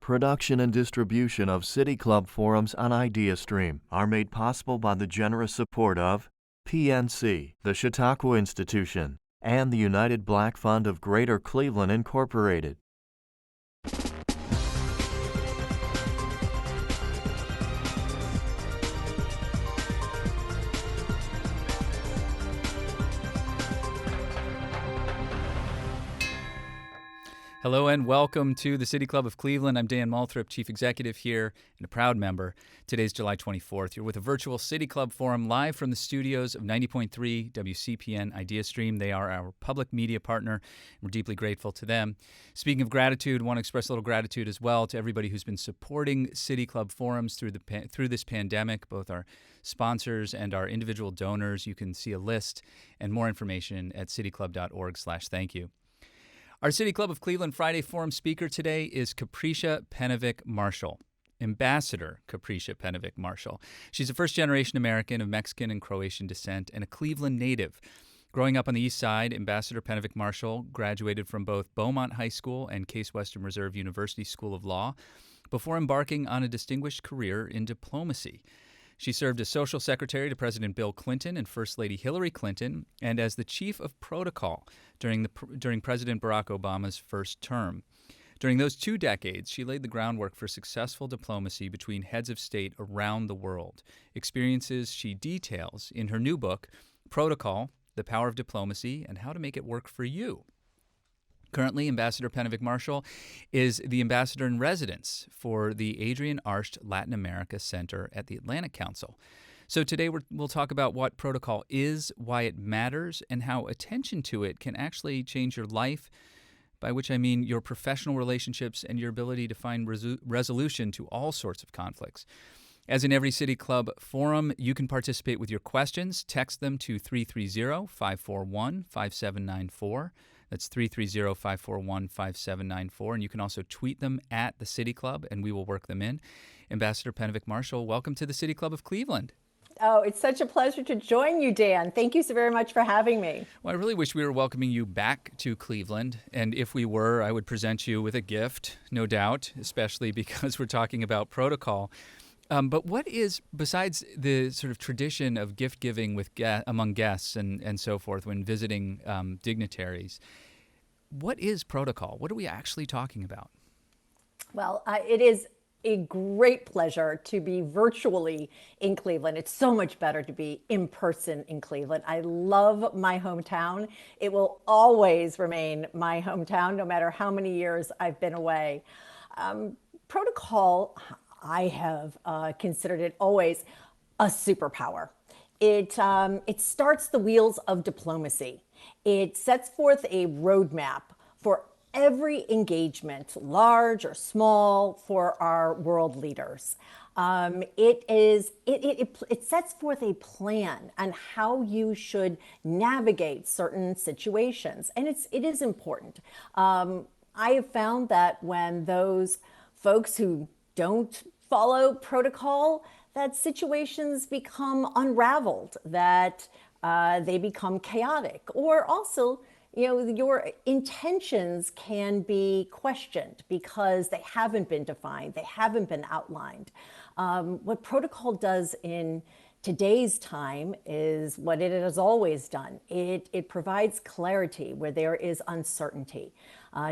Production and distribution of City Club forums on IdeaStream are made possible by the generous support of PNC, the Chautauqua Institution, and the United Black Fund of Greater Cleveland, Incorporated. Hello and welcome to the City Club of Cleveland. I'm Dan Moulthrop, Chief Executive here and a proud member. Today's July 24th. You're with a virtual City Club forum live from the studios of 90.3 WCPN IdeaStream. They are our public media partner. We're deeply grateful to them. Speaking of gratitude, I want to express a little gratitude as well to everybody who's been supporting City Club forums through this pandemic, both our sponsors and our individual donors. You can see a list and more information at cityclub.org/thank you. Our City Club of Cleveland Friday Forum speaker today is Capricia Penevic Marshall, Ambassador Capricia Penevic Marshall. She's a first-generation American of Mexican and Croatian descent and a Cleveland native. Growing up on the East Side, Ambassador Penevic Marshall graduated from both Beaumont High School and Case Western Reserve University School of Law before embarking on a distinguished career in diplomacy. She served as Social Secretary to President Bill Clinton and First Lady Hillary Clinton, and as the Chief of Protocol during President Barack Obama's first term. During those 2 decades, she laid the groundwork for successful diplomacy between heads of state around the world, experiences she details in her new book, Protocol: The Power of Diplomacy and How to Make It Work for You. Currently, Ambassador Penevic Marshall is the ambassador in residence for the Adrienne Arsht Latin America Center at the Atlantic Council. So today we'll talk about what protocol is, why it matters, and how attention to it can actually change your life, by which I mean your professional relationships and your ability to find resolution to all sorts of conflicts. As in every City Club forum, you can participate with your questions. Text them to 330-541-5794. That's 330-541-5794. And you can also tweet them at the City Club, and we will work them in. Ambassador Penevic Marshall, welcome to the City Club of Cleveland. Oh, it's such a pleasure to join you, Dan. Thank you so very much for having me. Well, I really wish we were welcoming you back to Cleveland. And if we were, I would present you with a gift, no doubt, especially because we're talking about protocol. But what is, besides the sort of tradition of gift giving among guests and so forth when visiting dignitaries, what is protocol? What are we actually talking about? Well, it is a great pleasure to be virtually in Cleveland. It's so much better to be in person in Cleveland. I love my hometown. It will always remain my hometown, no matter how many years I've been away. Protocol, I have considered it always a superpower. It starts the wheels of diplomacy. It sets forth a roadmap for every engagement, large or small, for our world leaders. It sets forth a plan on how you should navigate certain situations, and it is important. I have found that when those folks who don't follow protocol, that situations become unraveled, that they become chaotic, or also, your intentions can be questioned because they haven't been defined, they haven't been outlined. What protocol does in today's time is what it has always done. It provides clarity where there is uncertainty.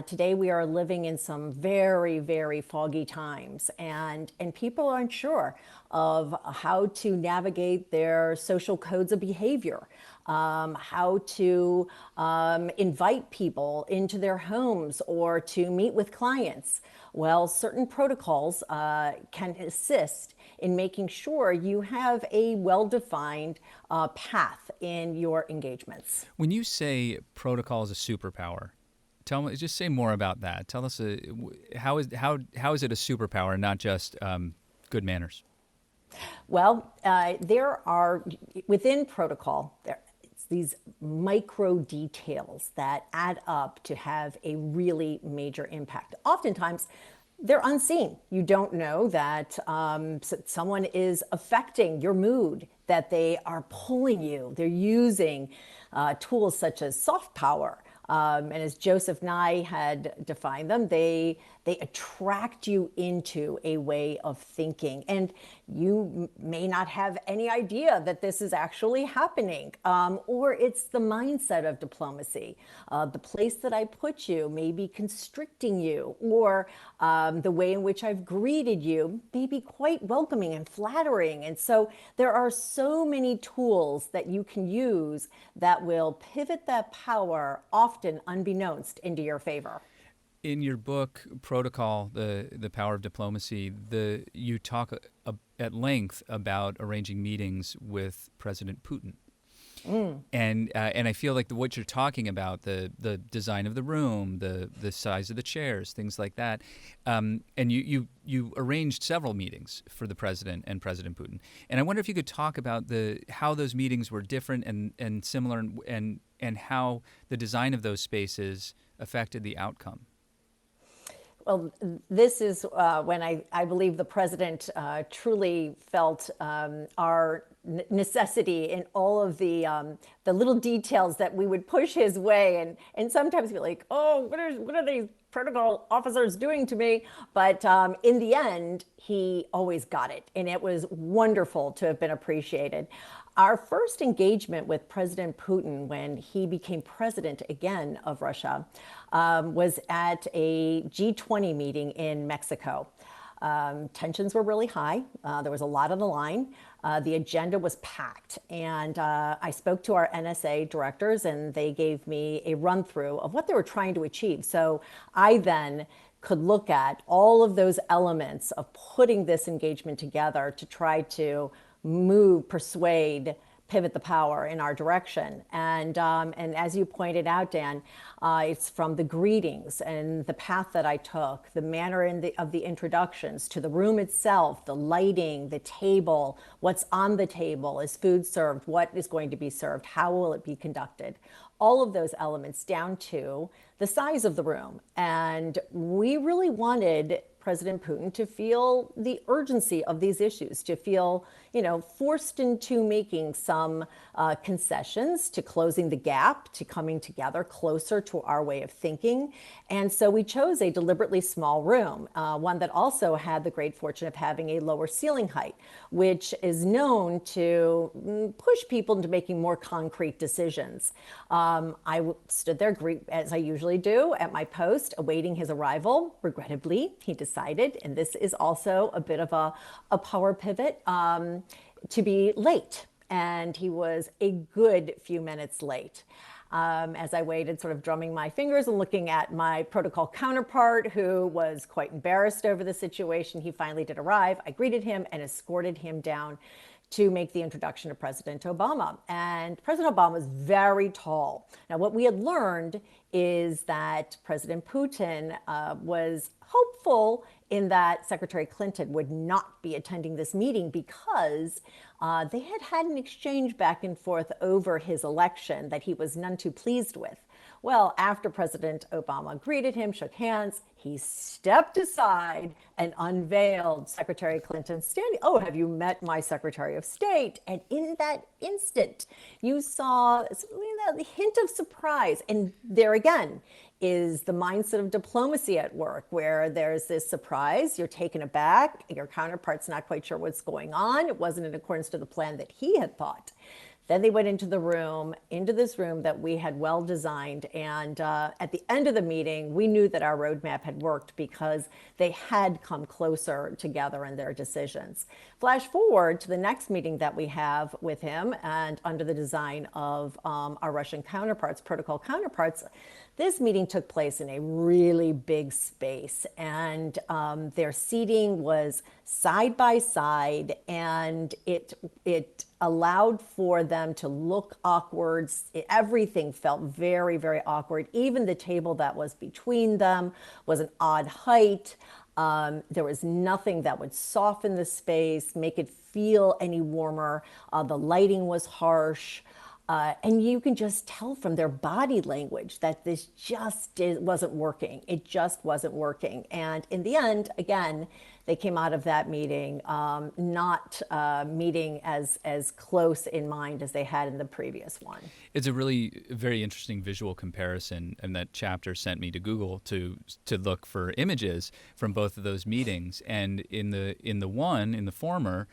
Today we are living in some very, very foggy times, and people aren't sure of how to navigate their social codes of behavior, how to invite people into their homes or to meet with clients. Well, certain protocols can assist in making sure you have a well-defined path in your engagements. When you say protocol is a superpower, just say more about that. Tell us how is it a superpower, not just good manners? Well, there are within protocol it's these micro details that add up to have a really major impact. Oftentimes, they're unseen. You don't know that someone is affecting your mood, that they are pulling you. They're using tools such as soft power. And as Joseph Nye had defined them, they They attract you into a way of thinking. And you may not have any idea that this is actually happening, or it's the mindset of diplomacy. The place that I put you may be constricting you, or the way in which I've greeted you may be quite welcoming and flattering. And so there are so many tools that you can use that will pivot that power, often unbeknownst, into your favor. In your book, Protocol, the Power of Diplomacy, you talk at length about arranging meetings with President Putin. And I feel like what you're talking about, the design of the room, the size of the chairs, things like that, and you arranged several meetings for the president and President Putin. And I wonder if you could talk about how those meetings were different and similar, and how the design of those spaces affected the outcome. Well, this is when I believe the president truly felt our necessity in all of the little details that we would push his way, and sometimes be like, oh, what are these protocol officers doing to me? But in the end, he always got it, and it was wonderful to have been appreciated. Our first engagement with President Putin when he became president again of Russia was at a G20 meeting in Mexico. Tensions were really high. There was a lot on the line. The agenda was packed. And I spoke to our NSA directors, and they gave me a run through of what they were trying to achieve. So I then could look at all of those elements of putting this engagement together to try to persuade, pivot the power in our direction. And as you pointed out, Dan, it's from the greetings and the path that I took, the manner of the introductions, to the room itself, the lighting, the table, what's on the table, is food served, what is going to be served, how will it be conducted, all of those elements down to the size of the room. And we really wanted President Putin to feel the urgency of these issues, to feel, forced into making some concessions, to closing the gap, to coming together closer to our way of thinking. And so we chose a deliberately small room, one that also had the great fortune of having a lower ceiling height, which is known to push people into making more concrete decisions. I stood there, as I usually do, at my post, awaiting his arrival. Regrettably, he decided, and this is also a bit of a power pivot, to be late. And he was a good few minutes late. As I waited, sort of drumming my fingers and looking at my protocol counterpart, who was quite embarrassed over the situation, he finally did arrive. I greeted him and escorted him down to make the introduction to President Obama. And President Obama was very tall. Now, what we had learned is that President Putin was hopeful in that Secretary Clinton would not be attending this meeting because they had an exchange back and forth over his election that he was none too pleased with. Well, after President Obama greeted him, shook hands, he stepped aside and unveiled Secretary Clinton standing. Oh, have you met my Secretary of State? And in that instant, you saw that hint of surprise. And there again is the mindset of diplomacy at work, where there's this surprise, you're taken aback, your counterpart's not quite sure what's going on. It wasn't in accordance to the plan that he had thought. Then they went into this room that we had well designed. And at the end of the meeting, we knew that our roadmap had worked because they had come closer together in their decisions. Flash forward to the next meeting that we have with him, and under the design of our Russian counterparts, protocol counterparts, this meeting took place in a really big space, and their seating was side by side, and it allowed for them to look awkward. Everything felt very, very awkward. Even the table that was between them was an odd height. There was nothing that would soften the space, make it feel any warmer. The lighting was harsh. And you can just tell from their body language that this just wasn't working. It just wasn't working. And in the end, again, they came out of that meeting not meeting as close in mind as they had in the previous one. It's a really very interesting visual comparison, and that chapter sent me to Google to look for images from both of those meetings. And in the former,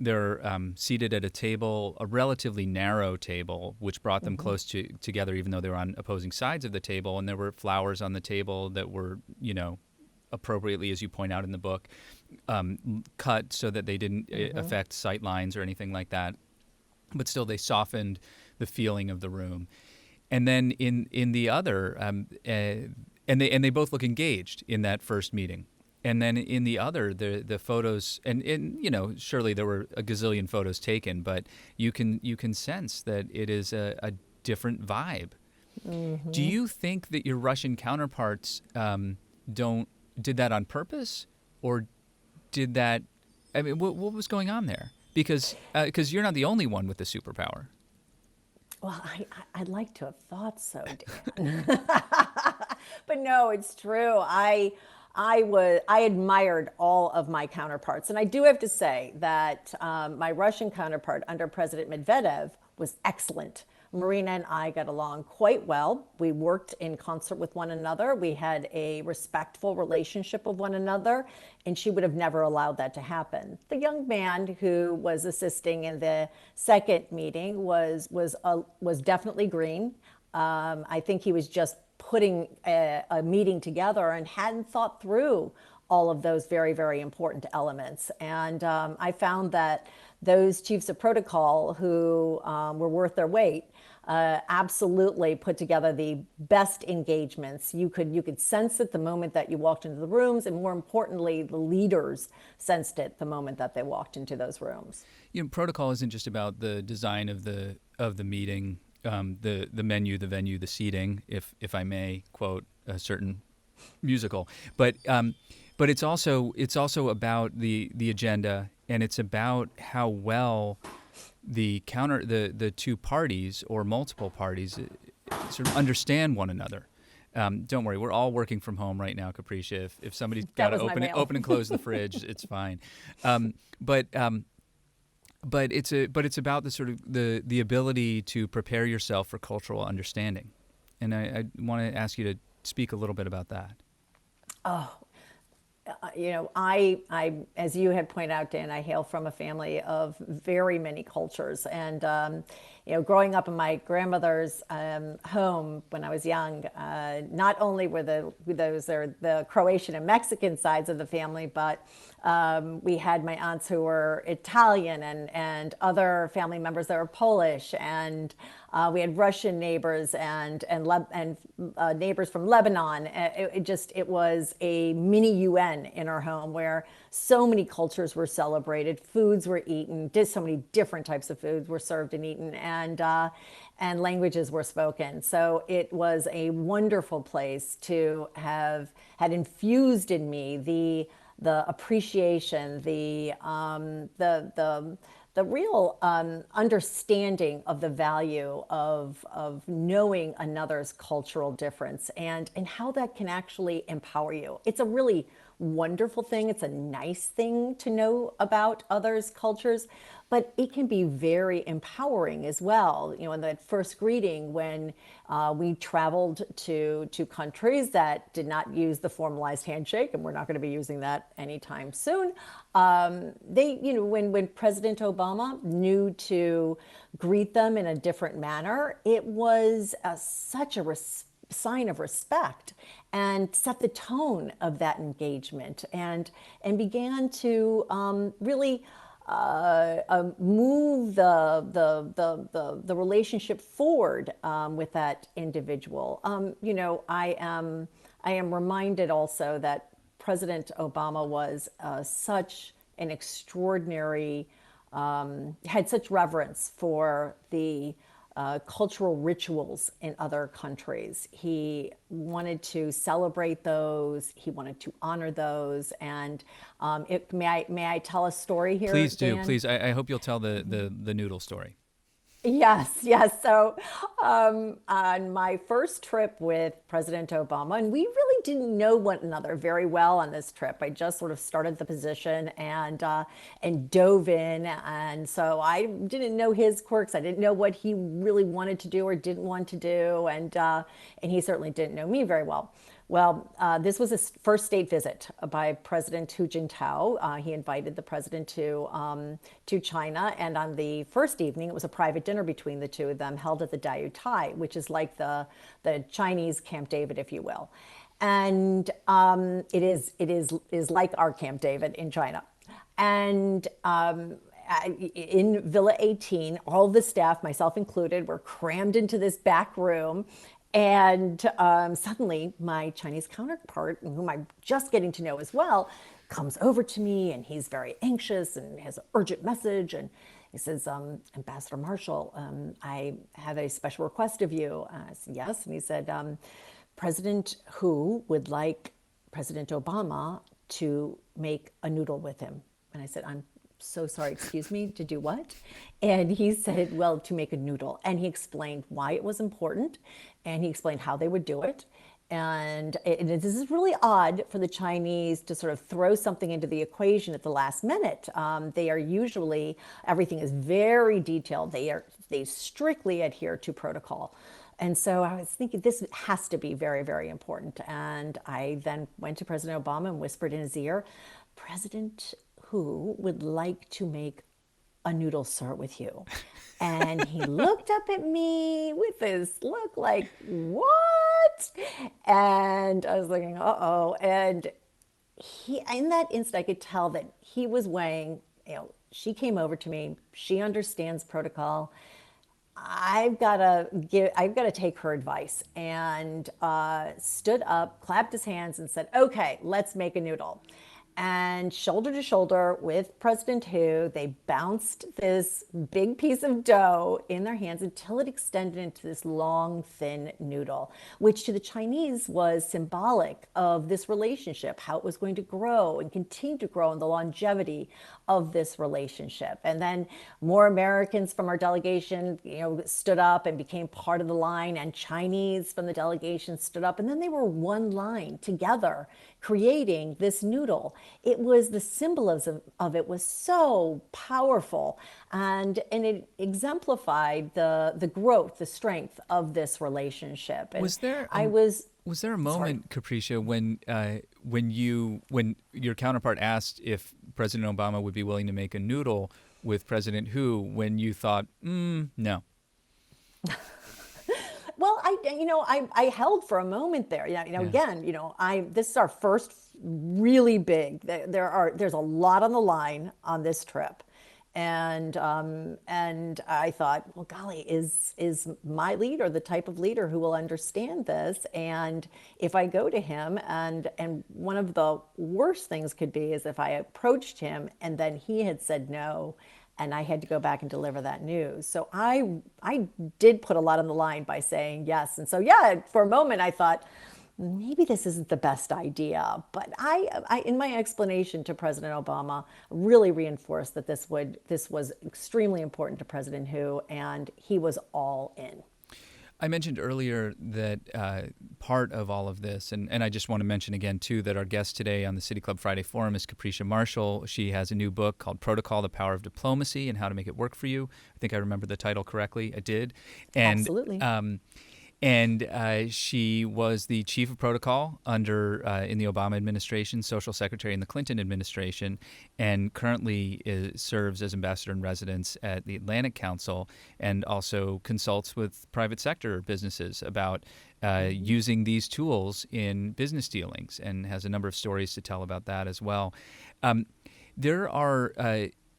they're seated at a table, a relatively narrow table, which brought them close together, even though they were on opposing sides of the table. And there were flowers on the table that were, appropriately, as you point out in the book, cut so that they didn't affect sight lines or anything like that. But still, they softened the feeling of the room. And then in the other, and they both look engaged in that first meeting. And then in the other, the photos, and surely there were a gazillion photos taken, but you can sense that it is a different vibe. Mm-hmm. Do you think that your Russian counterparts did that on purpose, or did that? I mean, what was going on there? Because you're not the only one with the superpower. Well, I'd like to have thought so, Dan. But no, it's true. I admired all of my counterparts. And I do have to say that my Russian counterpart under President Medvedev was excellent. Marina and I got along quite well. We worked in concert with one another. We had a respectful relationship with one another, and she would have never allowed that to happen. The young man who was assisting in the second meeting was definitely green. I think he was just putting a meeting together and hadn't thought through all of those very, very important elements. And I found that those chiefs of protocol who were worth their weight absolutely put together the best engagements. You could sense it the moment that you walked into the rooms, and more importantly, the leaders sensed it the moment that they walked into those rooms. Protocol isn't just about the design of the meeting, the menu, the venue, the seating, if I may quote a certain musical, but it's also about the agenda, and it's about how well the two parties or multiple parties sort of understand one another. Don't worry, we're all working from home right now, Capricia. If somebody's got to open and close the fridge, it's fine. But it's about the sort of the ability to prepare yourself for cultural understanding, and I want to ask you to speak a little bit about that. Oh, I, as you had pointed out, Dan, I hail from a family of very many cultures. And, growing up in my grandmother's home when I was young, not only were the Croatian and Mexican sides of the family, but we had my aunts who were Italian and other family members that were Polish, and we had Russian neighbors and neighbors from Lebanon. It was a mini UN in our home where so many cultures were celebrated, foods were eaten, so many different types of foods were served and eaten, and languages were spoken. So it was a wonderful place to have had infused in me the appreciation, the real understanding of the value of knowing another's cultural difference and how that can actually empower you. It's a really wonderful thing. It's a nice thing to know about others' cultures, but it can be very empowering as well. In that first greeting, when we traveled to countries that did not use the formalized handshake, and we're not going to be using that anytime soon. When President Obama knew to greet them in a different manner, it was such a sign of respect and set the tone of that engagement and began to really move the relationship forward with that individual. I am reminded also that President Obama was such an extraordinary, had such reverence for the cultural rituals in other countries. He wanted to celebrate those. He wanted to honor those. And may I tell a story here? Please do. Dan? Please. I hope you'll tell the noodle story. Yes, yes. So, on my first trip with President Obama, and we really didn't know one another very well on this trip. I just sort of started the position and dove in, and so I didn't know his quirks. I didn't know what he really wanted to do or didn't want to do, and he certainly didn't know me very well. Well, this was his first state visit by President Hu Jintao. He invited the president to China, and on the first evening, it was a private dinner between the two of them, held at the Diaoyutai, which is like the Chinese Camp David, if you will, and it is like our Camp David in China, and in Villa 18, all the staff, myself included, were crammed into this back room. And suddenly, my Chinese counterpart, whom I'm just getting to know as well, comes over to me, and he's very anxious and has an urgent message. And he says, Ambassador Marshall, I have a special request of you. I said, yes. And he said, President Hu would like President Obama to make a noodle with him. And I said, I'm so sorry, excuse me, to do what? And he said, well, to make a noodle. And he explained why it was important, and he explained how they would do it. And this is really odd for the Chinese to sort of throw something into the equation at the last minute. They are usually, everything is very detailed. They strictly adhere to protocol. And so I was thinking this has to be very, very important. And I then went to President Obama and whispered in his ear, President Hu would like to make a noodle, sir, with you. And he looked up at me with this look like, what? And I was thinking, uh-oh. And in that instant, I could tell that he was weighing, she came over to me. She understands protocol. I've got to take her advice, and stood up, clapped his hands, and said, okay, let's make a noodle. And shoulder to shoulder with President Hu, they bounced this big piece of dough in their hands until it extended into this long, thin noodle, which to the Chinese was symbolic of this relationship, how it was going to grow and continue to grow, and the longevity of this relationship. And then more Americans from our delegation, stood up and became part of the line, and Chinese from the delegation stood up, and then they were one line together creating this noodle. It was the symbolism of it was so powerful, and it exemplified the growth, the strength of this relationship. And Was there I a, was was there a sorry. moment, Capricia, when your counterpart asked if President Obama would be willing to make a noodle with President Hu, when you thought, no? Well, I held for a moment there. Yeah. Again, this is our first really big. There's a lot on the line on this trip, and I thought, well, golly, is my leader the type of leader who will understand this? And if I go to him, and one of the worst things could be is if I approached him and then he had said no, and I had to go back and deliver that news. So I did put a lot on the line by saying yes. And so yeah, for a moment I thought maybe this isn't the best idea. But I in my explanation to President Obama, really reinforced that this was extremely important to President Hu, and he was all in. I mentioned earlier that part of all of this, and I just want to mention again, too, that our guest today on the City Club Friday Forum is Capricia Marshall. She has a new book called Protocol, The Power of Diplomacy and How to Make It Work for You. I think I remember the title correctly. I did. And Absolutely. She was the chief of protocol in the Obama administration, social secretary in the Clinton administration, and currently serves as ambassador in residence at the Atlantic Council, and also consults with private sector businesses about using these tools in business dealings, and has a number of stories to tell about that as well. There are,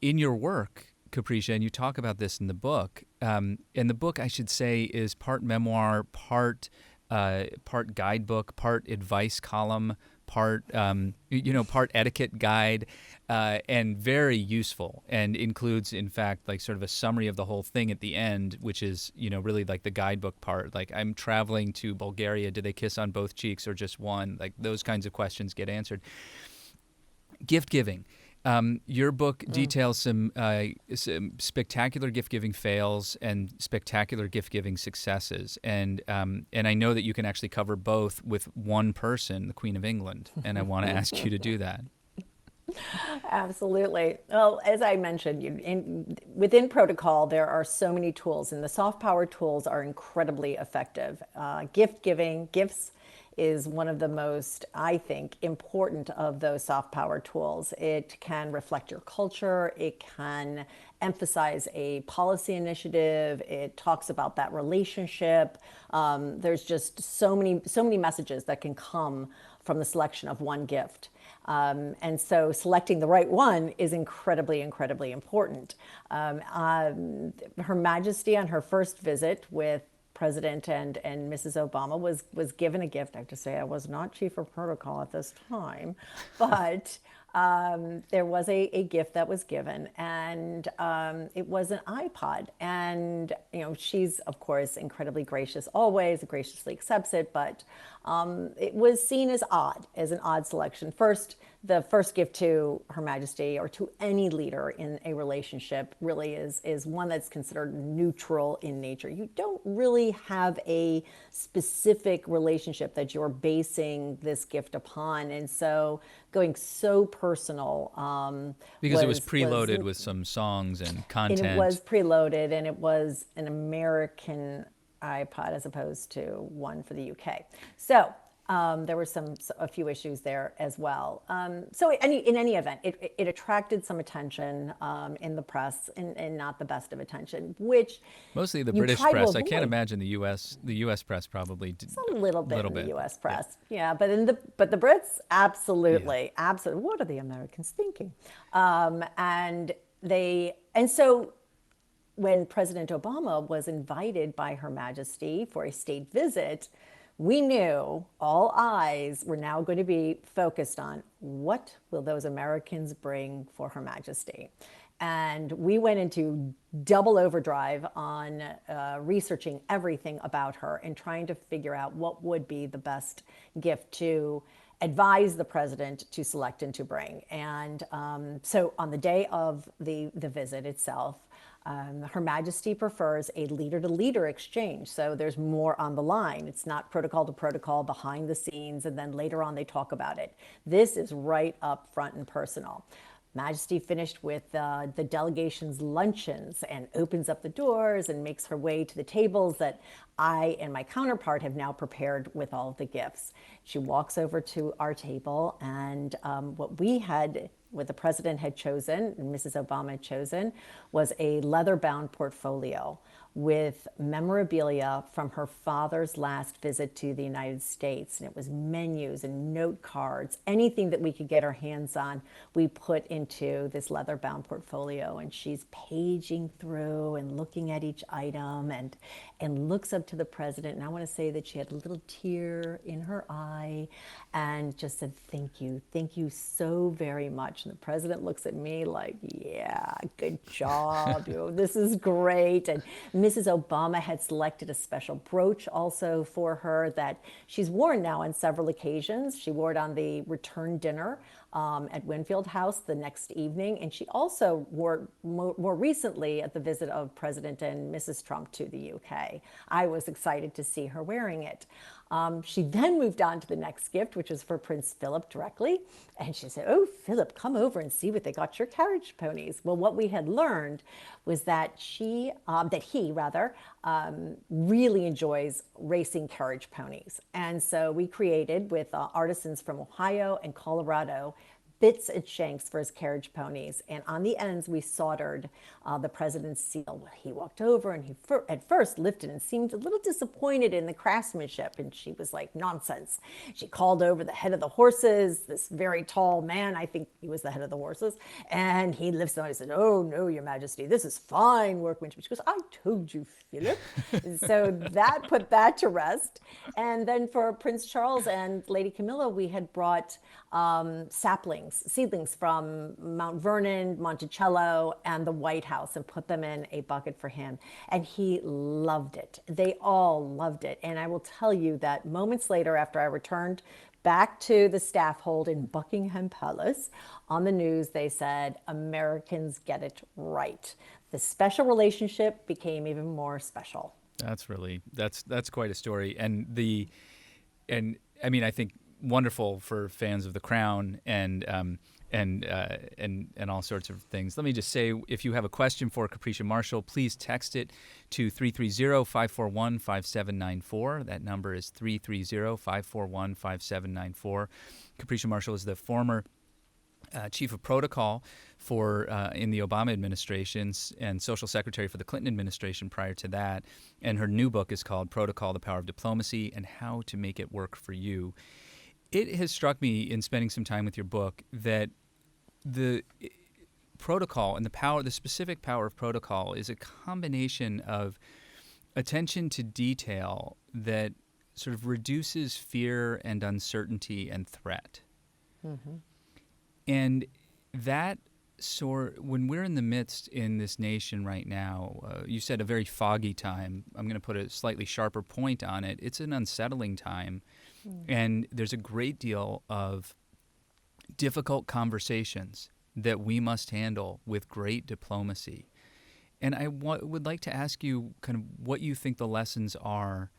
in your work, Capricia, and you talk about this in the book. And the book, I should say, is part memoir, part guidebook, part advice column, part etiquette guide, and very useful, and includes, in fact, like sort of a summary of the whole thing at the end, which is really like the guidebook part. Like, I'm traveling to Bulgaria. Do they kiss on both cheeks or just one? Like, those kinds of questions get answered. Gift giving. Your book details some spectacular gift-giving fails and spectacular gift-giving successes, and I know that you can actually cover both with one person, the Queen of England, and I want to ask you to do that. Absolutely. Well, as I mentioned, within protocol, there are so many tools, and the soft power tools are incredibly effective. Gift giving, gifts is one of the most, I think, important of those soft power tools. It can reflect your culture. It can emphasize a policy initiative. It talks about that relationship. There's just so many messages that can come from the selection of one gift. And so selecting the right one is incredibly, incredibly important. Her Majesty, on her first visit with President and Mrs. Obama, was given a gift. I have to say, I was not chief of protocol at this time, but there was a gift that was given, and it was an iPod. And she's of course incredibly gracious, always graciously accepts it, but it was seen as an odd selection. The first gift to Her Majesty, or to any leader in a relationship, really is one that's considered neutral in nature. You don't really have a specific relationship that you're basing this gift upon, and so going so personal. Because it was preloaded with some songs and content. And it was preloaded, and it was an American iPod as opposed to one for the UK. So there were a few issues there as well. So in any event, it attracted some attention in the press, and not the best of attention, which mostly the British press. I can't imagine the U.S. press probably did a little bit in the U.S. press. Yeah, but the Brits, absolutely. What are the Americans thinking? And so when President Obama was invited by Her Majesty for a state visit, we knew all eyes were now going to be focused on what will those Americans bring for Her Majesty. And we went into double overdrive on researching everything about her and trying to figure out what would be the best gift to advise the president to select and to bring. And so on the day of the visit itself, Her Majesty prefers a leader-to-leader exchange. So there's more on the line. It's not protocol to protocol behind the scenes, and then later on they talk about it. This is right up front and personal. Majesty finished with the delegation's luncheons and opens up the doors and makes her way to the tables that I and my counterpart have now prepared with all of the gifts. She walks over to our table, and what the president had chosen and Mrs. Obama had chosen was a leather-bound portfolio with memorabilia from her father's last visit to the United States. And it was menus and note cards, anything that we could get our hands on, we put into this leather-bound portfolio. And she's paging through and looking at each item, and looks up to the president. And I want to say that she had a little tear in her eye and just said, thank you so very much. And the president looks at me like, yeah, good job. This is great. And Mrs. Obama had selected a special brooch also for her that she's worn now on several occasions. She wore it on the return dinner at Winfield House the next evening. And she also wore more recently at the visit of President and Mrs. Trump to the UK. I was excited to see her wearing it. She then moved on to the next gift, which was for Prince Philip directly. And she said, oh, Philip, come over and see what they got your carriage ponies. Well, what we had learned was that he really enjoys racing carriage ponies. And so we created, with artisans from Ohio and Colorado, bits and shanks for his carriage ponies. And on the ends, we soldered the president's seal. He walked over, and he at first lifted and seemed a little disappointed in the craftsmanship. And she was like, nonsense. She called over the head of the horses, this very tall man. I think he was the head of the horses. And he lifts them. I said, oh, no, Your Majesty, this is fine workmanship. She goes, I told you, Philip. So that put that to rest. And then for Prince Charles and Lady Camilla, we had brought seedlings from Mount Vernon, Monticello, and the White House, and put them in a bucket for him. And he loved it. They all loved it. And I will tell you that moments later, after I returned back to the staff hold in Buckingham Palace. On the news, they said, Americans get it right. The special relationship became even more special. That's quite a story. And I mean, I think wonderful for fans of The Crown and all sorts of things. Let me just say, if you have a question for Capricia Marshall, please text it to 330-541-5794. That number is 330-541-5794. Capricia Marshall is the former chief of protocol for in the Obama administration and social secretary for the Clinton administration prior to that. And her new book is called Protocol: The Power of Diplomacy and How to Make It Work for You. It has struck me in spending some time with your book that the protocol and the specific power of protocol is a combination of attention to detail that sort of reduces fear and uncertainty and threat. Mm-hmm. And that when we're in the midst in this nation right now, you said a very foggy time. I'm going to put a slightly sharper point on it. It's an unsettling time. And there's a great deal of difficult conversations that we must handle with great diplomacy. And I would like to ask you kind of what you think the lessons are.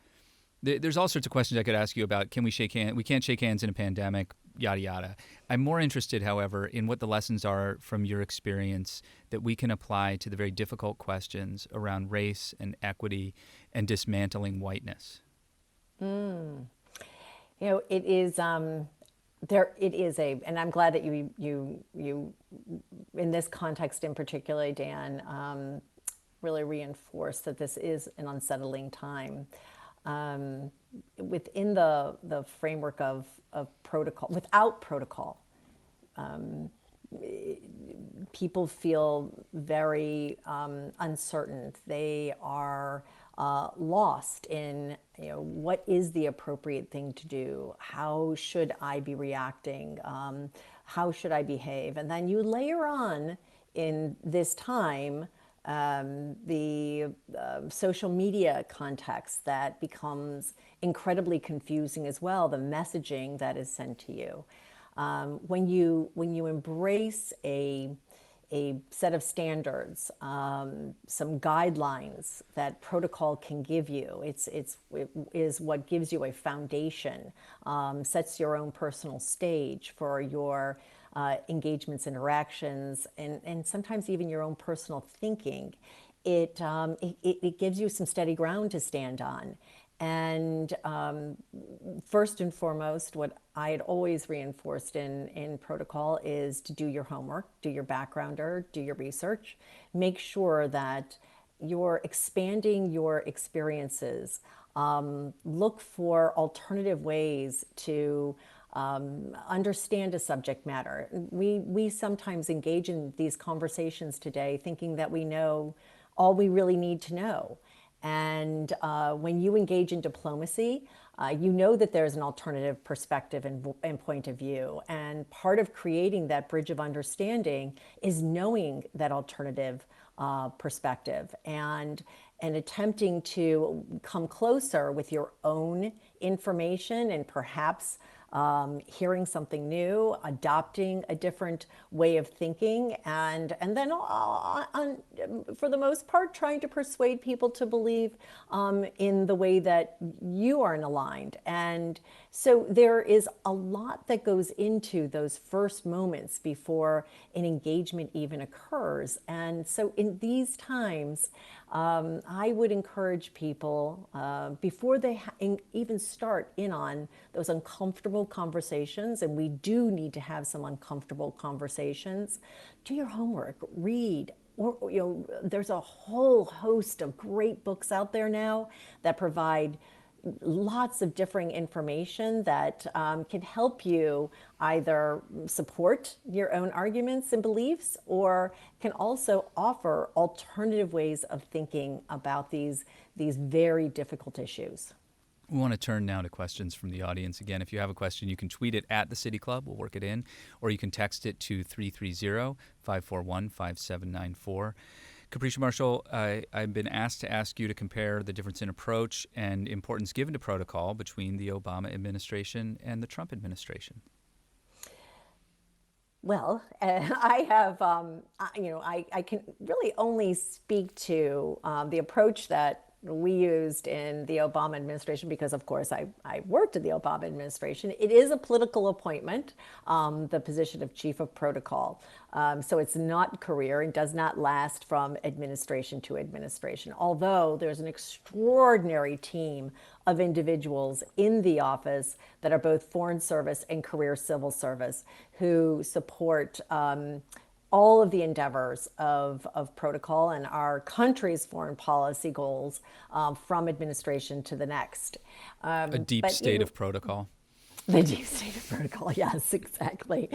There's all sorts of questions I could ask you about. Can we shake hands? We can't shake hands in a pandemic, yada, yada. I'm more interested, however, in what the lessons are from your experience that we can apply to the very difficult questions around race and equity and dismantling whiteness. You know, it is and I'm glad that you in this context in particular, Dan, really reinforce that this is an unsettling time. Within the framework of protocol, without protocol, people feel very uncertain. They are lost in, what is the appropriate thing to do? How should I be reacting? How should I behave? And then you layer on in this time the social media context that becomes incredibly confusing as well, the messaging that is sent to you. When you embrace a set of standards, some guidelines that protocol can give you, it is what gives you a foundation, sets your own personal stage for your engagements, interactions, and sometimes even your own personal thinking. It gives you some steady ground to stand on. And first and foremost, what I had always reinforced in protocol is to do your homework, do your backgrounder, do your research, make sure that you're expanding your experiences, look for alternative ways to understand a subject matter. We sometimes engage in these conversations today thinking that we know all we really need to know. And when you engage in diplomacy, you know that there's an alternative perspective and point of view. And part of creating that bridge of understanding is knowing that alternative perspective and attempting to come closer with your own information and perhaps hearing something new, adopting a different way of thinking, and then for the most part, trying to persuade people to believe in the way that you are aligned. And so there is a lot that goes into those first moments before an engagement even occurs. And so in these times, I would encourage people before they even start in on those uncomfortable conversations, and we do need to have some uncomfortable conversations, do your homework, read. Or, there's a whole host of great books out there now that provide lots of differing information that can help you either support your own arguments and beliefs or can also offer alternative ways of thinking about these very difficult issues. We want to turn now to questions from the audience. Again, if you have a question, you can tweet it at the City Club. We'll work it in. Or you can text it to 330-541-5794. Capricia Marshall, I've been asked to ask you to compare the difference in approach and importance given to protocol between the Obama administration and the Trump administration. Well, I have, I can really only speak to the approach that we used in the Obama administration because, of course, I worked in the Obama administration. It is a political appointment, the position of chief of protocol. So it's not career and does not last from administration to administration, although there's an extraordinary team of individuals in the office that are both Foreign Service and career civil service who support all of the endeavors of protocol and our country's foreign policy goals from administration to the next. A deep state of protocol. The deep state of protocol, yes, exactly.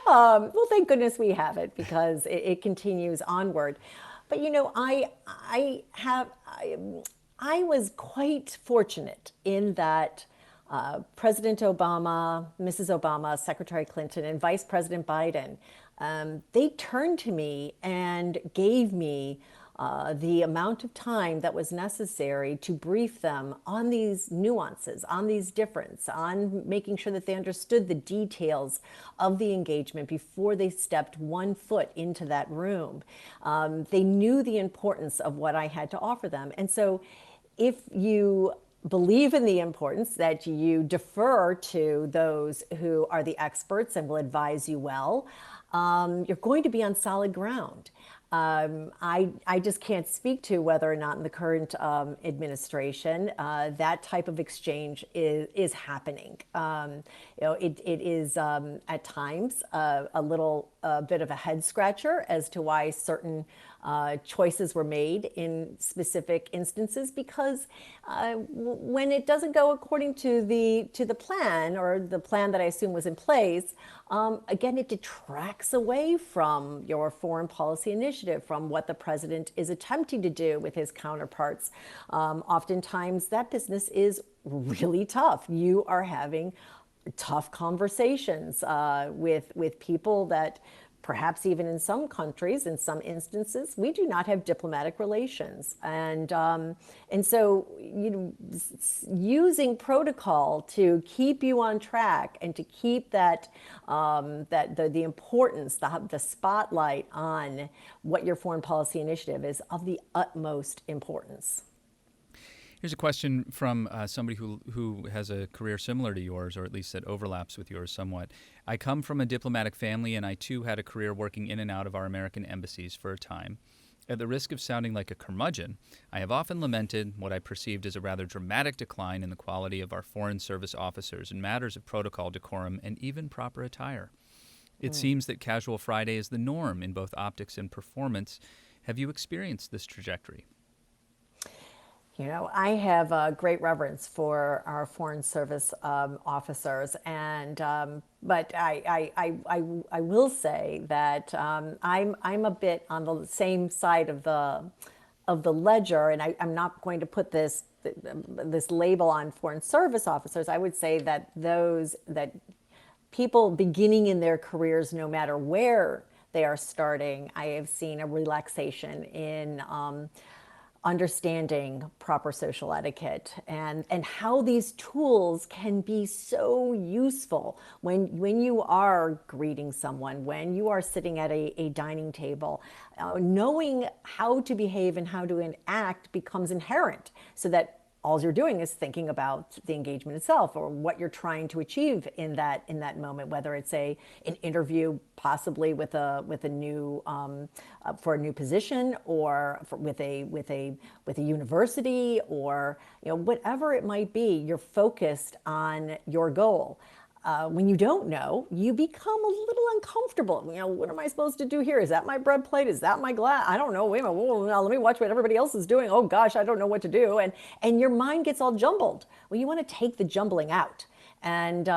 Well, thank goodness we have it because it continues onward. But I was quite fortunate in that President Obama, Mrs. Obama, Secretary Clinton, and Vice President Biden, they turned to me and gave me the amount of time that was necessary to brief them on these nuances, on these differences, on making sure that they understood the details of the engagement before they stepped one foot into that room. They knew the importance of what I had to offer them. And so if you believe in the importance that you defer to those who are the experts and will advise you well, you're going to be on solid ground. I just can't speak to whether or not in the current administration that type of exchange is happening. It is at times a little bit of a head scratcher as to why certain choices were made in specific instances, because when it doesn't go according to the plan, or the plan that I assume was in place, again, it detracts away from your foreign policy initiative, from what the president is attempting to do with his counterparts. Oftentimes, that business is really tough. You are having tough conversations with people that perhaps even in some countries, in some instances, we do not have diplomatic relations. And so using protocol to keep you on track and to keep the importance, the spotlight on what your foreign policy initiative is of the utmost importance. Here's a question from somebody who has a career similar to yours, or at least that overlaps with yours somewhat. I come from a diplomatic family, and I too had a career working in and out of our American embassies for a time. At the risk of sounding like a curmudgeon, I have often lamented what I perceived as a rather dramatic decline in the quality of our Foreign Service officers in matters of protocol, decorum, and even proper attire. It seems that casual Friday is the norm in both optics and performance. Have you experienced this trajectory? I have a great reverence for our Foreign Service officers, and but I will say that I'm a bit on the same side of the ledger, and I'm not going to put this label on Foreign Service officers. I would say that that people beginning in their careers, no matter where they are starting, I have seen a relaxation in understanding proper social etiquette and how these tools can be so useful when you are greeting someone, when you are sitting at a dining table. Knowing how to behave and how to act becomes inherent, so that all you're doing is thinking about the engagement itself, or what you're trying to achieve in that moment, whether it's an interview possibly with a new for a new position, or with a university, or whatever it might be. You're focused on your goal. When you don't know, you become a little uncomfortable. What am I supposed to do here? Is that my bread plate? Is that my glass? I don't know. Wait a minute. Whoa, now let me watch what everybody else is doing. Oh gosh, I don't know what to do. And your mind gets all jumbled. Well, you want to take the jumbling out. And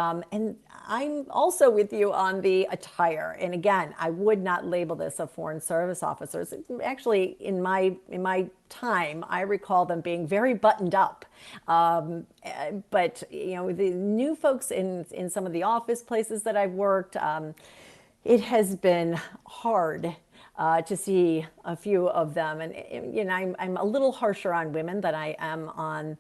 I'm also with you on the attire. And again, I would not label this a Foreign Service officers. Actually, in my time, I recall them being very buttoned up. But the new folks in some of the office places that I've worked, it has been hard to see a few of them. And you know, I'm a little harsher on women than I am on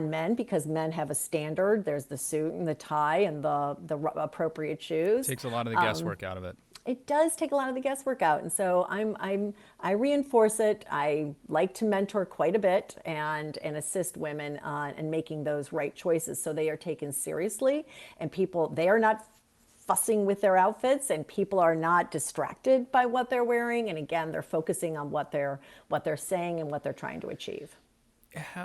men, because men have a standard. There's the suit and the tie and the appropriate shoes. Takes a lot of the guesswork out of it. It does take a lot of the guesswork out, and so I reinforce it. I like to mentor quite a bit and assist women in making those right choices, so they are taken seriously, and they are not fussing with their outfits, and people are not distracted by what they're wearing. And again, they're focusing on what they're saying and what they're trying to achieve.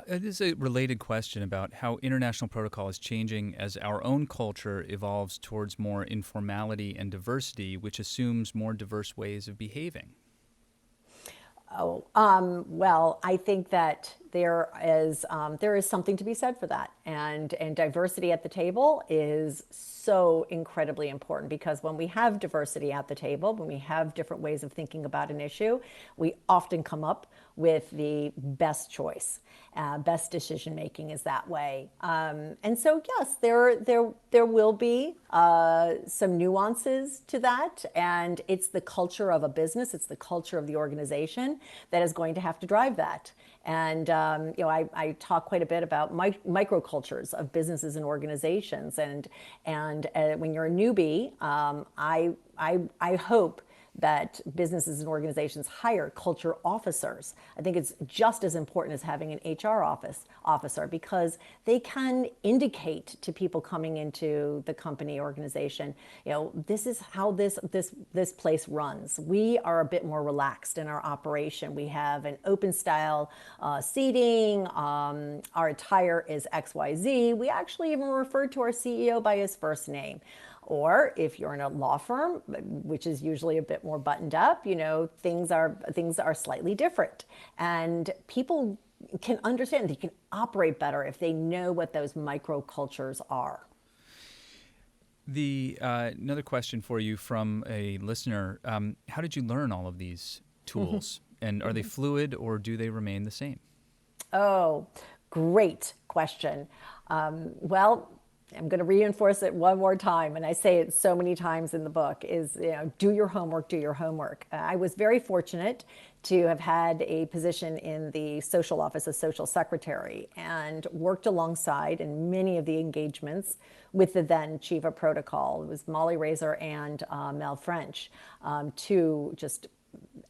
This is a related question about how international protocol is changing as our own culture evolves towards more informality and diversity, which assumes more diverse ways of behaving. Well, I think that there is something to be said for that, and diversity at the table is so incredibly important, because when we have diversity at the table, when we have different ways of thinking about an issue, we often come up with the best choice. Best decision making is that way, and so yes, there will be some nuances to that, and it's the culture of a business, it's the culture of the organization that is going to have to drive that. And you know, I talk quite a bit about microcultures of businesses and organizations, and when you're a newbie, I hope that businesses and organizations hire culture officers. I think it's just as important as having an HR officer, because they can indicate to people coming into the company organization, you know, this is how this place runs. We are a bit more relaxed in our operation. We have an open style seating. Our attire is XYZ. We actually even refer to our CEO by his first name. Or if you're in a law firm, which is usually a bit more buttoned up, you know, things are slightly different. And people can understand, they can operate better if they know what those microcultures are. Another question for you from a listener. How did you learn all of these tools? And are they fluid, or do they remain the same? Oh, great question. Well, I'm going to reinforce it one more time, and I say it so many times in the book, is, you know, do your homework, do your homework. I was very fortunate to have had a position in the social office as social secretary, and worked alongside in many of the engagements with the then chief of protocol. It was Molly Razor and Mel French, two just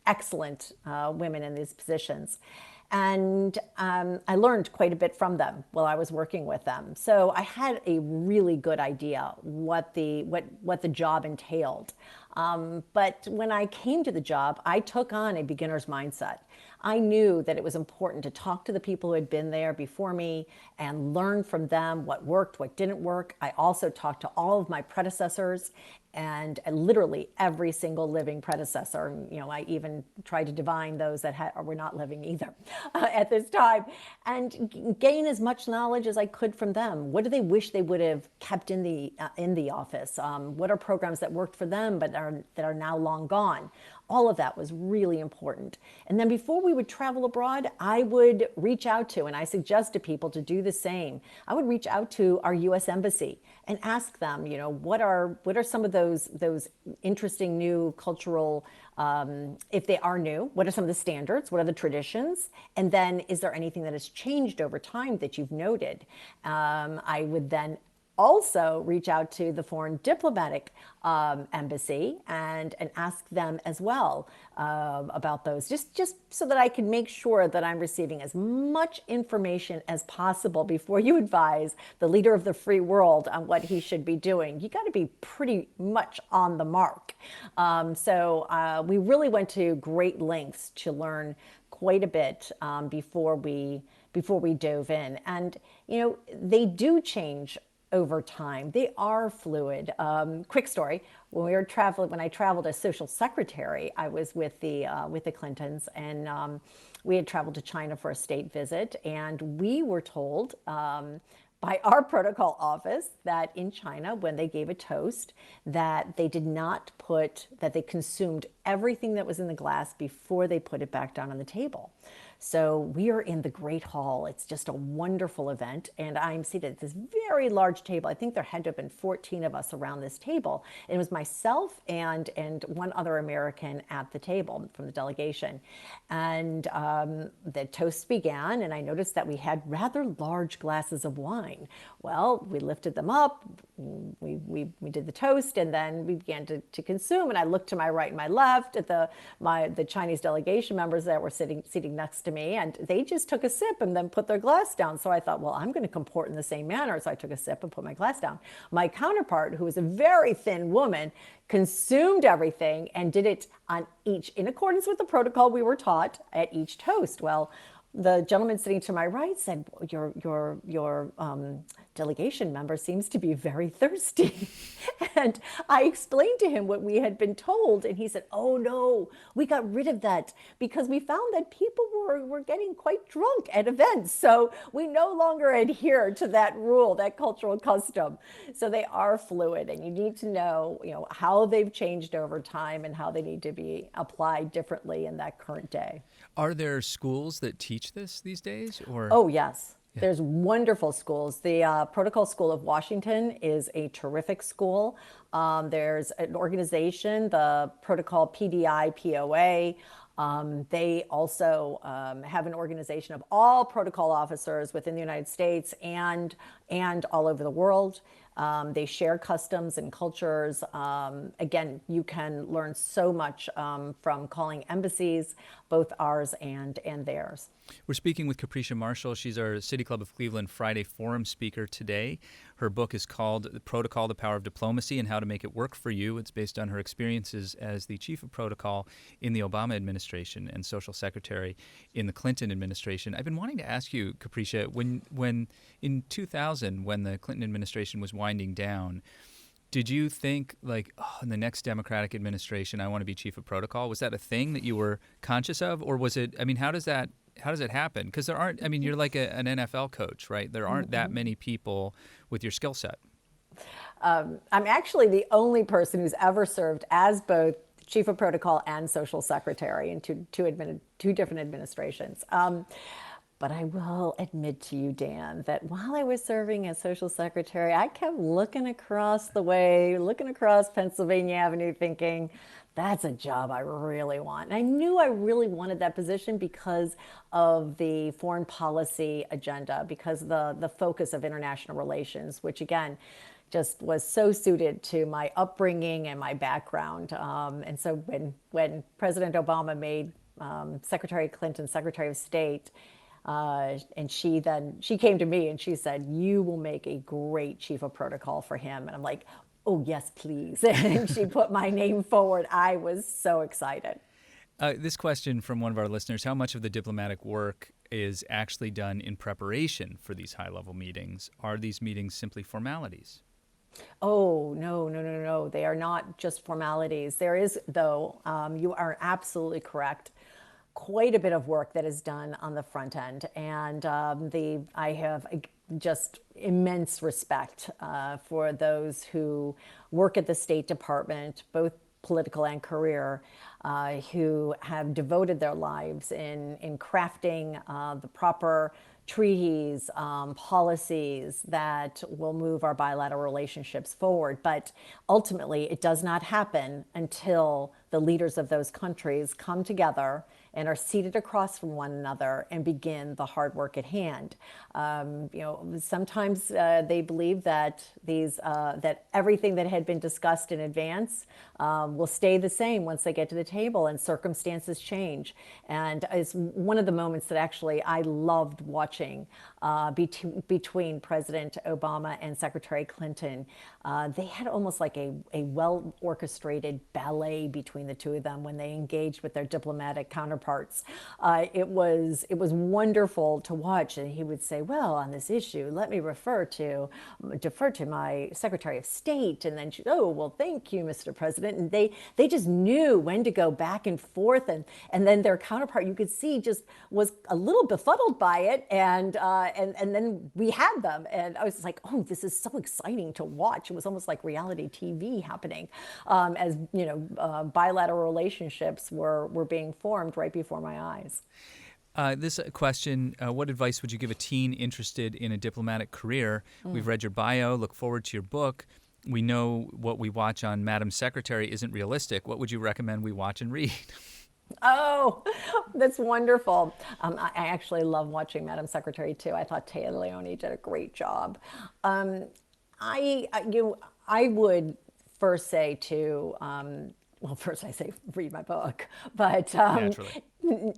excellent women in these positions. And I learned quite a bit from them while I was working with them. So I had a really good idea what the job entailed. But when I came to the job, I took on a beginner's mindset. I knew that it was important to talk to the people who had been there before me and learn from them what worked, what didn't work. I also talked to all of my predecessors, and literally every single living predecessor. You know, I even tried to divine those that were not living either at this time, and gain as much knowledge as I could from them. What do they wish they would have kept in the office? What are programs that worked for them but that are now long gone? All of that was really important. And then before we would travel abroad, I would reach out to, and I suggest to people to do the same, I would reach out to our U.S. Embassy and ask them, you know, what are some of those interesting new cultural, if they are new, what are some of the standards, what are the traditions, and then is there anything that has changed over time that you've noted? I would then also reach out to the foreign diplomatic embassy and ask them as well about those, just so that I can make sure that I'm receiving as much information as possible before you advise the leader of the free world on what he should be doing. You got to be pretty much on the mark. So we really went to great lengths to learn quite a bit before we dove in. And you know, they do change over time. They are fluid. Quick story: when I traveled as social secretary, I was with the Clintons, and we had traveled to China for a state visit, and we were told by our protocol office that in China, when they gave a toast, that they consumed everything that was in the glass before they put it back down on the table. So we are in the Great Hall. It's just a wonderful event. And I'm seated at this very large table. I think there had to have been 14 of us around this table. And it was myself and one other American at the table from the delegation. And the toast began, and I noticed that we had rather large glasses of wine. Well, we lifted them up, we did the toast, and then we began to consume. And I looked to my right and my left at the Chinese delegation members that were sitting next to me, and they just took a sip and then put their glass down. So I thought, well, I'm going to comport in the same manner. So I took a sip and put my glass down. My counterpart, who was a very thin woman, consumed everything and did it on each, in accordance with the protocol we were taught at each toast. Well, the gentleman sitting to my right said, your delegation member seems to be very thirsty. And I explained to him what we had been told. And he said, oh no, we got rid of that because we found that people were getting quite drunk at events. So we no longer adhere to that rule, that cultural custom. So they are fluid, and you need to know, how they've changed over time and how they need to be applied differently in that current day. Are there schools that teach this these days? Or Oh, yes. There's wonderful schools. The Protocol School of Washington is a terrific school. There's an organization, the Protocol PDI POA. They also have an organization of all protocol officers within the United States and all over the world. They share customs and cultures. Again, you can learn so much from calling embassies, both ours and theirs. We're speaking with Capricia Marshall. She's our City Club of Cleveland Friday Forum speaker today. Her book is called The Protocol, The Power of Diplomacy and How to Make It Work for You. It's based on her experiences as the chief of protocol in the Obama administration and social secretary in the Clinton administration. I've been wanting to ask you, Capricia, when in 2000, when the Clinton administration was winding down, did you think, like, in the next Democratic administration, I want to be chief of protocol? Was that a thing that you were conscious of? Or was it, how does it happen? Because there aren't, you're like an NFL coach, right? There aren't that many people with your skill set. I'm actually the only person who's ever served as both chief of protocol and social secretary in two different administrations. But I will admit to you, Dan, that while I was serving as social secretary, I kept looking across the way, looking across Pennsylvania Avenue, thinking, that's a job I really want. And I knew I really wanted that position because of the foreign policy agenda, because of the focus of international relations, which again, just was so suited to my upbringing and my background. And so when President Obama made Secretary Clinton Secretary of State, and she came to me and she said, you will make a great chief of protocol for him. And I'm like, oh, yes, please. And she put my name forward. I was so excited. This question from one of our listeners: how much of the diplomatic work is actually done in preparation for these high-level meetings? Are these meetings simply formalities? Oh, no. They are not just formalities. There is, though, you are absolutely correct, quite a bit of work that is done on the front end. And I have just immense respect for those who work at the State Department, both political and career, who have devoted their lives in crafting the proper treaties, policies that will move our bilateral relationships forward. But ultimately, it does not happen until the leaders of those countries come together and are seated across from one another and begin the hard work at hand. Sometimes they believe that that everything that had been discussed in advance will stay the same once they get to the table, and circumstances change. And it's one of the moments that actually I loved watching between President Obama and Secretary Clinton. They had almost like a well-orchestrated ballet between the two of them when they engaged with their diplomatic counterparts. It was wonderful to watch. And he would say, well, on this issue, let me defer to my Secretary of State. And then oh, well, thank you, Mr. President. And they just knew when to go back and forth. And then their counterpart, you could see, just was a little befuddled by it. And then we had them. And I was just like, oh, this is so exciting to watch. It was almost like reality TV happening, as bilateral relationships were being formed right before my eyes. This question, what advice would you give a teen interested in a diplomatic career? We've read your bio, look forward to your book. We know what we watch on Madam Secretary isn't realistic. What would you recommend we watch and read? Oh, that's wonderful. I actually love watching Madam Secretary too. I thought Taya Leone did a great job. I would first say to, well, first I say read my book, but Naturally.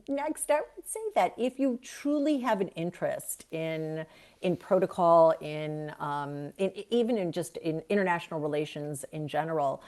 next I would say that if you truly have an interest in protocol, even in just in international relations in general,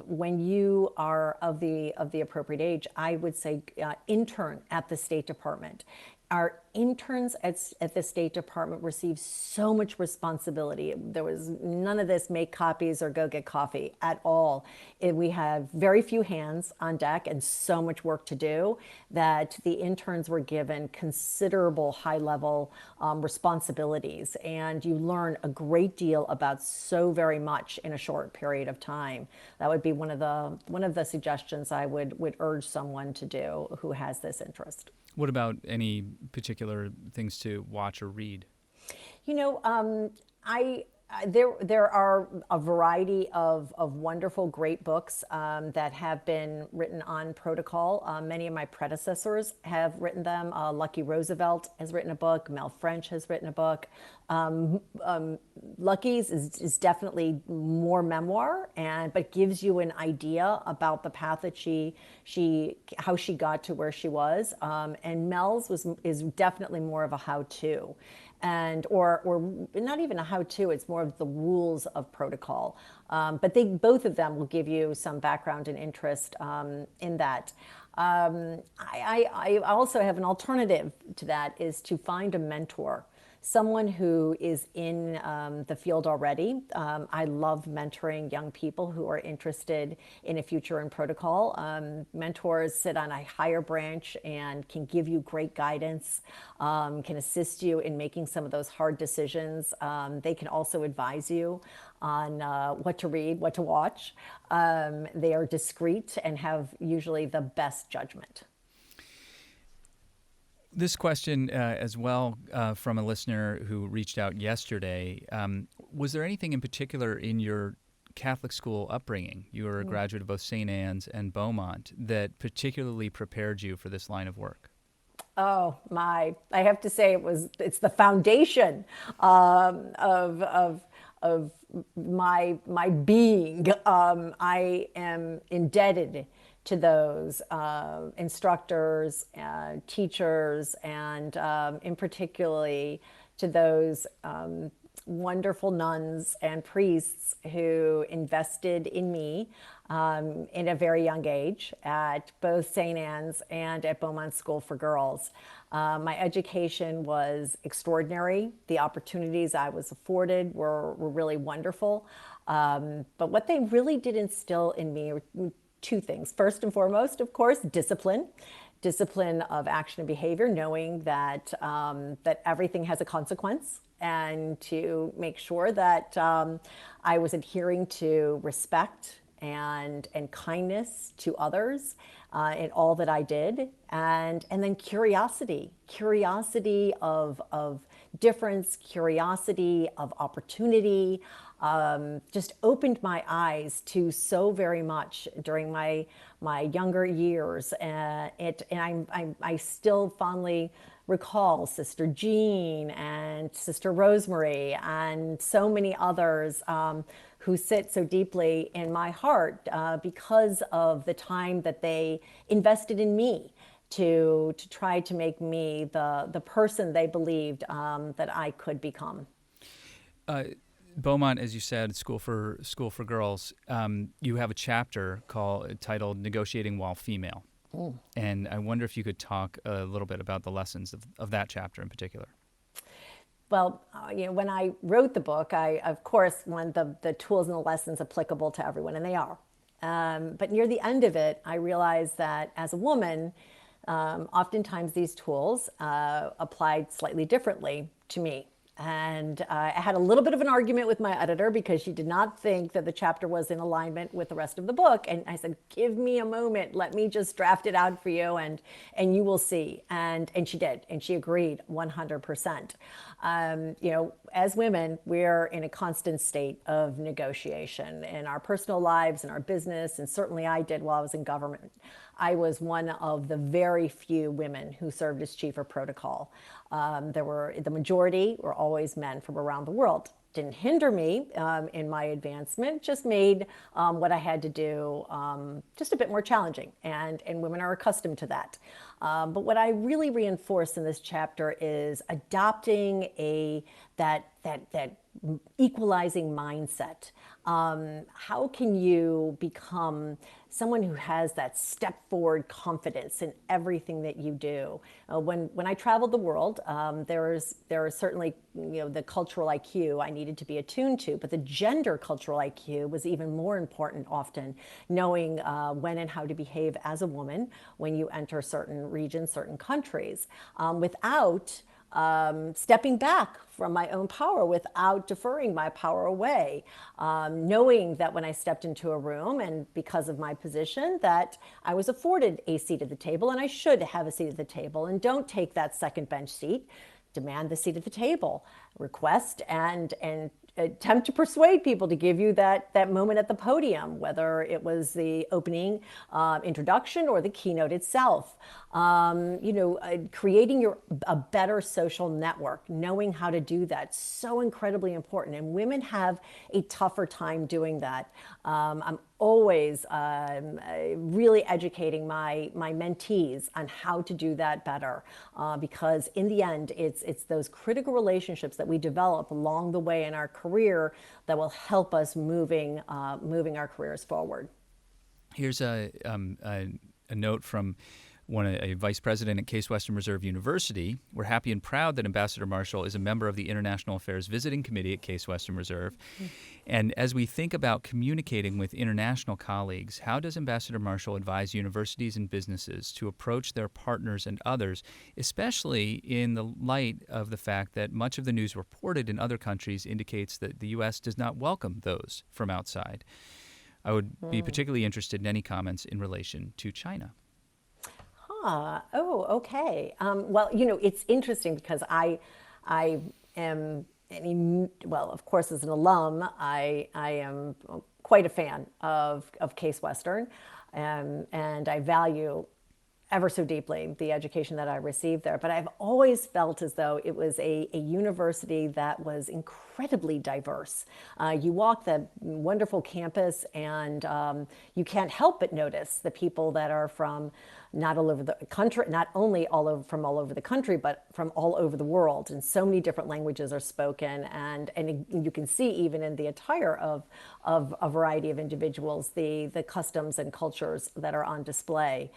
when you are of the appropriate age, I would say intern at the State Department. Our interns at the State Department receive so much responsibility. There was none of this make copies or go get coffee at all. We have very few hands on deck and so much work to do that the interns were given considerable high-level responsibilities, and you learn a great deal about so very much in a short period of time. That would be one of the suggestions I would urge someone to do who has this interest. What about any particular things to watch or read? You know, there are a variety of wonderful, great books that have been written on protocol. Many of my predecessors have written them. Lucky Roosevelt has written a book. Mel French has written a book. Lucky's is definitely more memoir, but gives you an idea about the path that how she got to where she was. And Mel's is definitely more of a how-to. Or not even a how-to, it's more of the rules of protocol. But both of them will give you some background and interest in that. I also have an alternative to that, is to find a mentor, someone who is in the field already. I love mentoring young people who are interested in a future in protocol. Mentors sit on a higher branch and can give you great guidance, can assist you in making some of those hard decisions. They can also advise you on what to read, what to watch. They are discreet and have usually the best judgment. This question as well from a listener who reached out yesterday. Was there anything in particular in your Catholic school upbringing, you were a graduate of both St. Anne's and Beaumont, that particularly prepared you for this line of work? Oh my! I have to say it's the foundation of my being. I am indebted to those instructors, teachers, and in particularly to those wonderful nuns and priests who invested in me in a very young age at both St. Anne's and at Beaumont School for Girls. My education was extraordinary. The opportunities I was afforded were really wonderful. But what they really did instill in me were two things. First and foremost, of course, discipline of action and behavior, knowing that that everything has a consequence, and to make sure that I was adhering to respect and kindness to others in all that I did, and then curiosity of difference, curiosity of opportunity. Just opened my eyes to so very much during my younger years, and I still fondly recall Sister Jean and Sister Rosemary and so many others who sit so deeply in my heart because of the time that they invested in me to try to make me the person they believed that I could become. Beaumont, as you said, School for Girls, you have a chapter titled Negotiating While Female. And I wonder if you could talk a little bit about the lessons of that chapter in particular. Well, when I wrote the book, I, of course, wanted the tools and the lessons applicable to everyone, and they are. But near the end of it, I realized that as a woman, oftentimes these tools applied slightly differently to me. And I had a little bit of an argument with my editor because she did not think that the chapter was in alignment with the rest of the book. And I said, give me a moment. Let me just draft it out for you and you will see. And she did. And she agreed 100%. As women, we're in a constant state of negotiation in our personal lives, in our business, and certainly I did while I was in government. I was one of the very few women who served as chief of protocol. The majority were always men from around the world. Didn't hinder me in my advancement, just made what I had to do just a bit more challenging, and women are accustomed to that. But what I really reinforce in this chapter is adopting that equalizing mindset. How can you become someone who has that step forward confidence in everything that you do? When I traveled the world, there was certainly the cultural IQ I needed to be attuned to, but the gender cultural IQ was even more important often, knowing when and how to behave as a woman when you enter certain regions, certain countries, without stepping back from my own power, without deferring my power away, knowing that when I stepped into a room, and because of my position, that I was afforded a seat at the table, and I should have a seat at the table, and don't take that second bench seat. Demand the seat at the table, request and attempt to persuade people to give you that moment at the podium, whether it was the opening introduction or the keynote itself. Creating a better social network, knowing how to do that, so incredibly important. And women have a tougher time doing that. I'm always really educating my mentees on how to do that better, because in the end, it's those critical relationships that we develop along the way in our career that will help us moving our careers forward. Here's a note from a vice president at Case Western Reserve University. We're happy and proud that Ambassador Marshall is a member of the International Affairs Visiting Committee at Case Western Reserve. Mm-hmm. And as we think about communicating with international colleagues, how does Ambassador Marshall advise universities and businesses to approach their partners and others, especially in the light of the fact that much of the news reported in other countries indicates that the U.S. does not welcome those from outside? I would be particularly interested in any comments in relation to China. Oh, okay. Well, it's interesting because I am, of course, as an alum, I am quite a fan of Case Western, and I value ever so deeply the education that I received there. But I've always felt as though it was a university that was incredibly diverse. You walk the wonderful campus and you can't help but notice the people that are from not all over the country, not only from all over the country, but from all over the world. And so many different languages are spoken. And you can see even in the attire of a variety of individuals, the customs and cultures that are on display.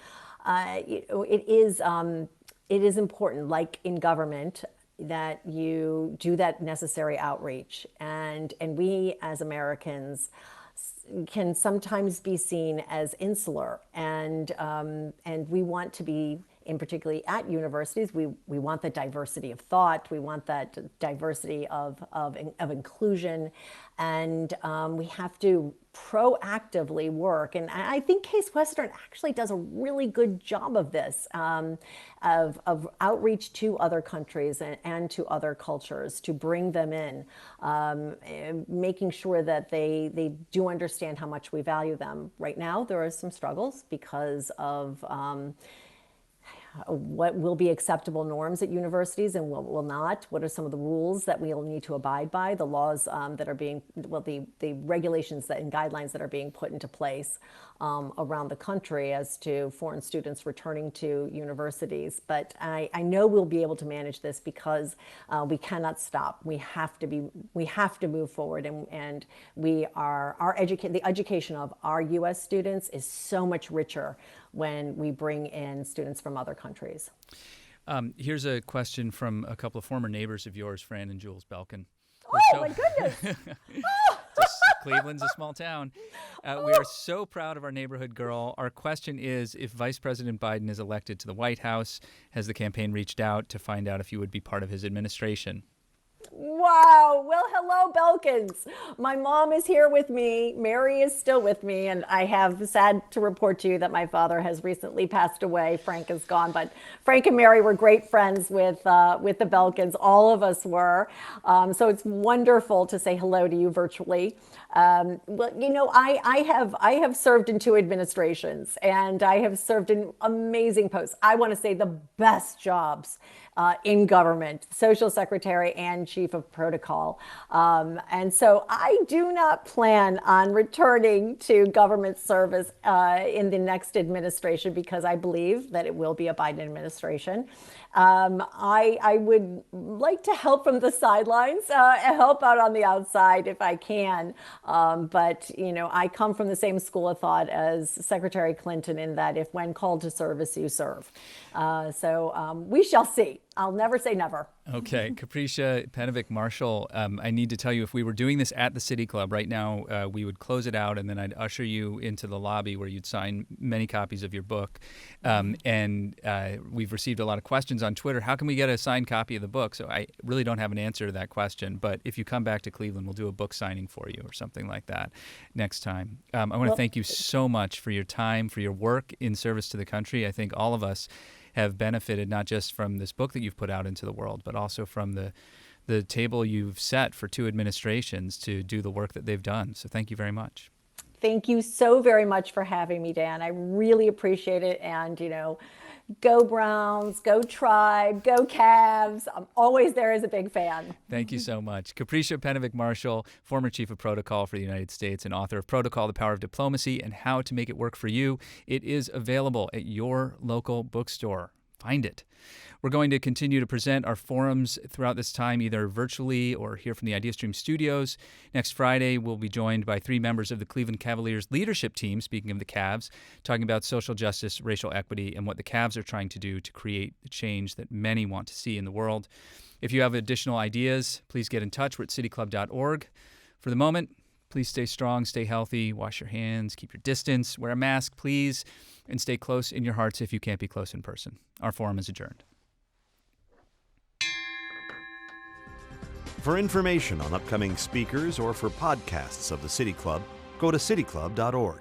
It is important, like in government, that you do that necessary outreach. And we as Americans can sometimes be seen as insular, and we want to be, in particularly at universities, we want the diversity of thought, we want that diversity of inclusion, and we have to proactively work. And I think Case Western actually does a really good job of this, of outreach to other countries and to other cultures to bring them in, making sure that they do understand how much we value them. Right now, there are some struggles because of what will be acceptable norms at universities and what will not. What are some of the rules that we'll need to abide by, the laws that are being, the regulations and guidelines that are being put into place around the country as to foreign students returning to universities. But I know we'll be able to manage this because we cannot stop. We have to move forward, and the education of our U.S. students is so much richer when we bring in students from other countries. Here's a question from a couple of former neighbors of yours, Fran and Jules Belkin. My goodness! Cleveland's a small town. We are so proud of our neighborhood girl. Our question is, if Vice President Biden is elected to the White House, has the campaign reached out to find out if you would be part of his administration? Wow. Well, hello, Belkins. My mom is here with me. Mary is still with me. And I have sad to report to you that my father has recently passed away. Frank is gone. But Frank and Mary were great friends with the Belkins. All of us were. So it's wonderful to say hello to you virtually. Well, I have served in two administrations and I have served in amazing posts. I want to say the best jobs in government, social secretary and chief of protocol. And so I do not plan on returning to government service in the next administration because I believe that it will be a Biden administration. I would like to help from the sidelines, help out on the outside if I can. But, I come from the same school of thought as Secretary Clinton in that if when called to service, you serve. So we shall see. I'll never say never. Okay, Capricia Penovich-Marshall, I need to tell you, if we were doing this at the City Club right now, we would close it out and then I'd usher you into the lobby where you'd sign many copies of your book. And we've received a lot of questions on Twitter. How can we get a signed copy of the book? So I really don't have an answer to that question. But if you come back to Cleveland, we'll do a book signing for you or something like that next time. I want to thank you so much for your time, for your work in service to the country. I think all of us have benefited not just from this book that you've put out into the world, but also from the table you've set for two administrations to do the work that they've done. So thank you very much. Thank you so very much for having me, Dan. I really appreciate it. And, go Browns, go Tribe, go Cavs. I'm always there as a big fan. Thank you so much. Capricia Penovich-Marshall, former chief of protocol for the United States and author of Protocol, The Power of Diplomacy and How to Make It Work for You. It is available at your local bookstore. Find it. We're going to continue to present our forums throughout this time, either virtually or here from the IdeaStream studios. Next Friday, we'll be joined by three members of the Cleveland Cavaliers leadership team, speaking of the Cavs, talking about social justice, racial equity, and what the Cavs are trying to do to create the change that many want to see in the world. If you have additional ideas, please get in touch. We're at cityclub.org. For the moment, please stay strong, stay healthy, wash your hands, keep your distance, wear a mask, please, and stay close in your hearts if you can't be close in person. Our forum is adjourned. For information on upcoming speakers or for podcasts of the City Club, go to cityclub.org.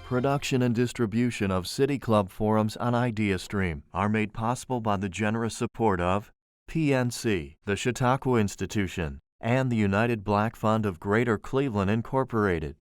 Production and distribution of City Club forums on IdeaStream are made possible by the generous support of PNC, the Chautauqua Institution, and the United Black Fund of Greater Cleveland, Incorporated.